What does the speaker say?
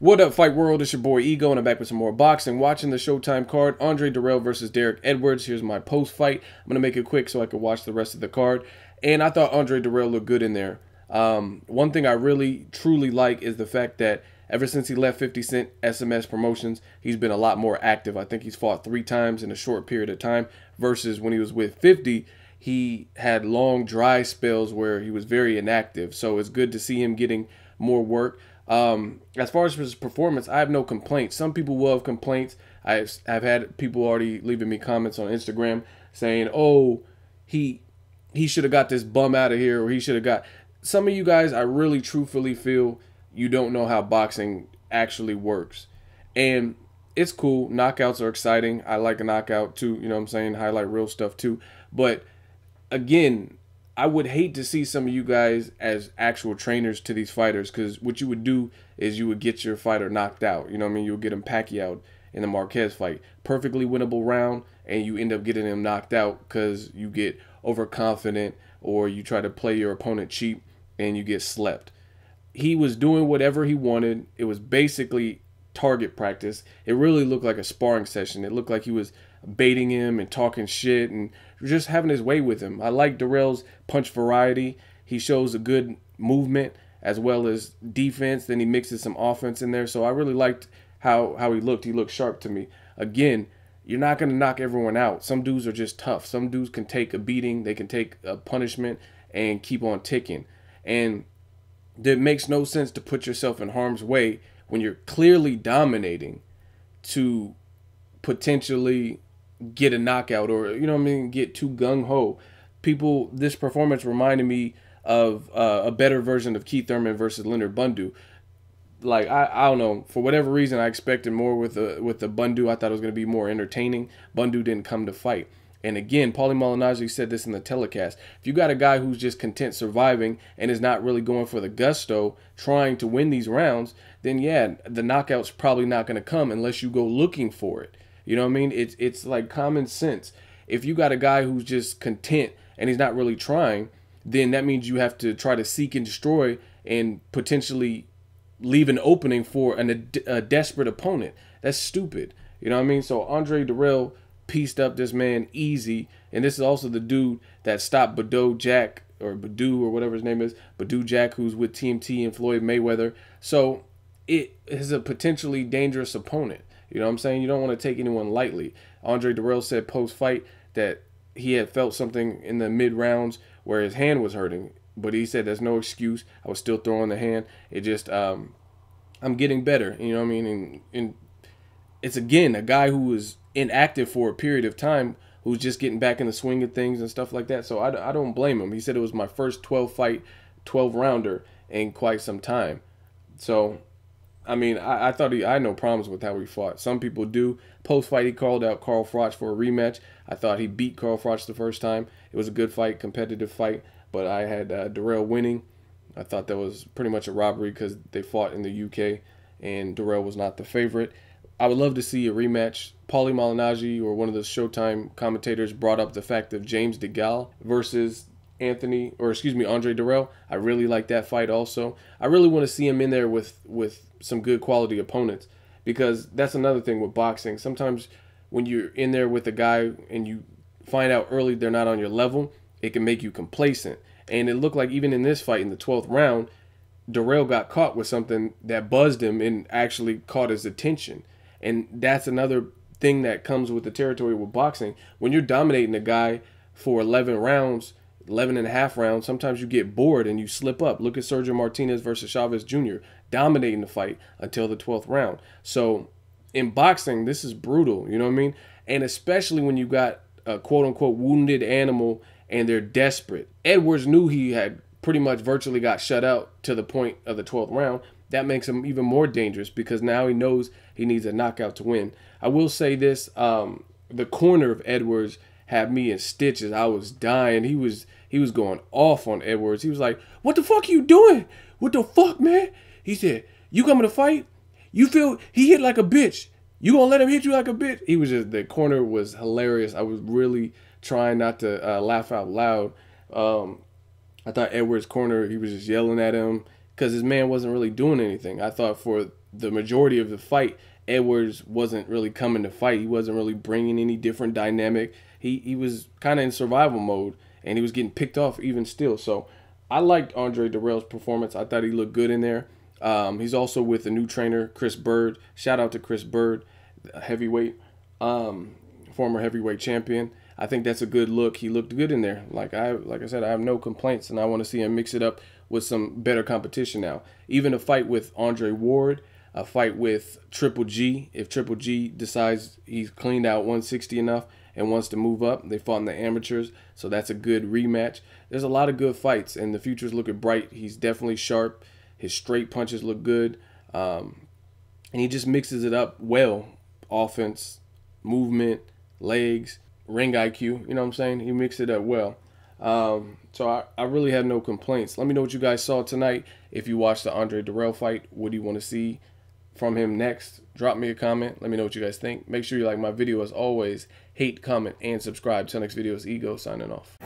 What up, Fight World? It's your boy Ego, and I'm back with some more boxing. Watching the Showtime card, Andre Dirrell versus Derek Edwards. Here's my post-fight. I'm going to make it quick so I can watch the rest of the card. And I thought Andre Dirrell looked good in there. One thing I really, truly like is the fact that ever since he left 50 Cent SMS Promotions, he's been a lot more active. I think he's fought 3 times in a short period of time versus when he was with 50, he had long, dry spells where he was very inactive. So it's good to see him getting more work. As far as his performance, I have no complaints. Some people will have complaints. I've had people already leaving me comments on Instagram saying, oh, he should have got this bum out of here, or he should have got. Some of you guys, I really truthfully feel you don't know how boxing actually works. And it's cool. Knockouts are exciting. I like a knockout too, you know what I'm saying? Highlight real stuff too. But again, I would hate to see some of you guys as actual trainers to these fighters, because what you would do is you would get your fighter knocked out. You know what I mean? You would get him Pacquiao in the Marquez fight. Perfectly winnable round, and you end up getting him knocked out because you get overconfident or you try to play your opponent cheap and you get slept. He was doing whatever he wanted. It was basically target practice. It really looked like a sparring session. It looked like he was baiting him and talking shit and just having his way with him. I like Dirrell's punch variety. He shows a good movement as well as defense. Then he mixes some offense in there. So I really liked how he looked. He looked sharp to me. Again, you're not going to knock everyone out. Some dudes are just tough. Some dudes can take a beating. They can take a punishment and keep on ticking. And it makes no sense to put yourself in harm's way when you're clearly dominating to potentially get a knockout, or, you know what I mean, get too gung-ho. People, this performance reminded me of a better version of Keith Thurman versus Leonard Bundu. Like, I don't know, for whatever reason, I expected more with the Bundu. I thought it was going to be more entertaining. Bundu didn't come to fight. And again, Paulie Malignaggi said this in the telecast. If you got a guy who's just content surviving and is not really going for the gusto, trying to win these rounds, then yeah, the knockout's probably not going to come unless you go looking for it. You know what I mean? It's like common sense. If you got a guy who's just content and he's not really trying, then that means you have to try to seek and destroy and potentially leave an opening for a desperate opponent. That's stupid. You know what I mean? So Andre Dirrell pieced up this man easy. And this is also the dude that stopped Badou Jack, or Badou, or whatever his name is, Badou Jack, who's with TMT and Floyd Mayweather. So it is a potentially dangerous opponent. You know what I'm saying? You don't want to take anyone lightly. Andre Dirrell said post-fight that he had felt something in the mid-rounds where his hand was hurting. But he said there's no excuse. I was still throwing the hand. It just, I'm getting better. You know what I mean? And it's, again, a guy who was inactive for a period of time, who's just getting back in the swing of things and stuff like that. So I don't blame him. He said it was my first 12-fight, 12-rounder in quite some time. So I mean, I thought I had no problems with how he fought. Some people do. Post-fight, he called out Carl Froch for a rematch. I thought he beat Carl Froch the first time. It was a good fight, competitive fight, but I had Dirrell winning. I thought that was pretty much a robbery because they fought in the UK, and Dirrell was not the favorite. I would love to see a rematch. Paulie Malignaggi, or one of the Showtime commentators, brought up the fact of James DeGale versus Andre Dirrell. I really like that fight also. I really want to see him in there with some good quality opponents, because that's another thing with boxing. Sometimes when you're in there with a guy and you find out early they're not on your level, it can make you complacent. And it looked like even in this fight in the 12th round, Dirrell got caught with something that buzzed him and actually caught his attention. And that's another thing that comes with the territory with boxing. When you're dominating a guy for 11 rounds, 11 and a half rounds, sometimes you get bored and you slip up. Look at Sergio Martinez versus Chavez Jr., dominating the fight until the 12th round. So in boxing, this is brutal, you know what I mean? And especially when you got a quote-unquote wounded animal and they're desperate. Edwards knew he had pretty much virtually got shut out to the point of the 12th round. That makes him even more dangerous because now he knows he needs a knockout to win. I will say this, the corner of Edwards had me in stitches. I was dying. He was going off on Edwards. He was like, "What the fuck are you doing? What the fuck, man?" He said, "You coming to fight? You feel he hit like a bitch. You gonna let him hit you like a bitch?" He was just, the corner was hilarious. I was really trying not to laugh out loud. I thought Edwards' corner, he was just yelling at him because his man wasn't really doing anything. I thought for the majority of the fight, Edwards wasn't really coming to fight. He wasn't really bringing any different dynamic. He was kind of in survival mode, and he was getting picked off even still. So I liked Andre Dirrell's performance. I thought he looked good in there. He's also with a new trainer, Chris Bird. Shout out to Chris Bird, heavyweight, former heavyweight champion. I think that's a good look. He looked good in there. Like I said, I have no complaints, and I want to see him mix it up with some better competition now. Even a fight with Andre Ward, a fight with Triple G. If Triple G decides he's cleaned out 160 enough and wants to move up, they fought in the amateurs, so that's a good rematch. There's a lot of good fights, and the future's looking bright. He's definitely sharp. His straight punches look good, and he just mixes it up well. Offense, movement, legs, ring IQ, you know what I'm saying? He mixed it up well. So I really have no complaints. Let me know what you guys saw tonight. If you watched the Andre Dirrell fight, what do you want to see from him next? Drop me a comment. Let me know what you guys think. Make sure you like my video as always. Hate, comment, and subscribe. Till next video, it's Ego signing off.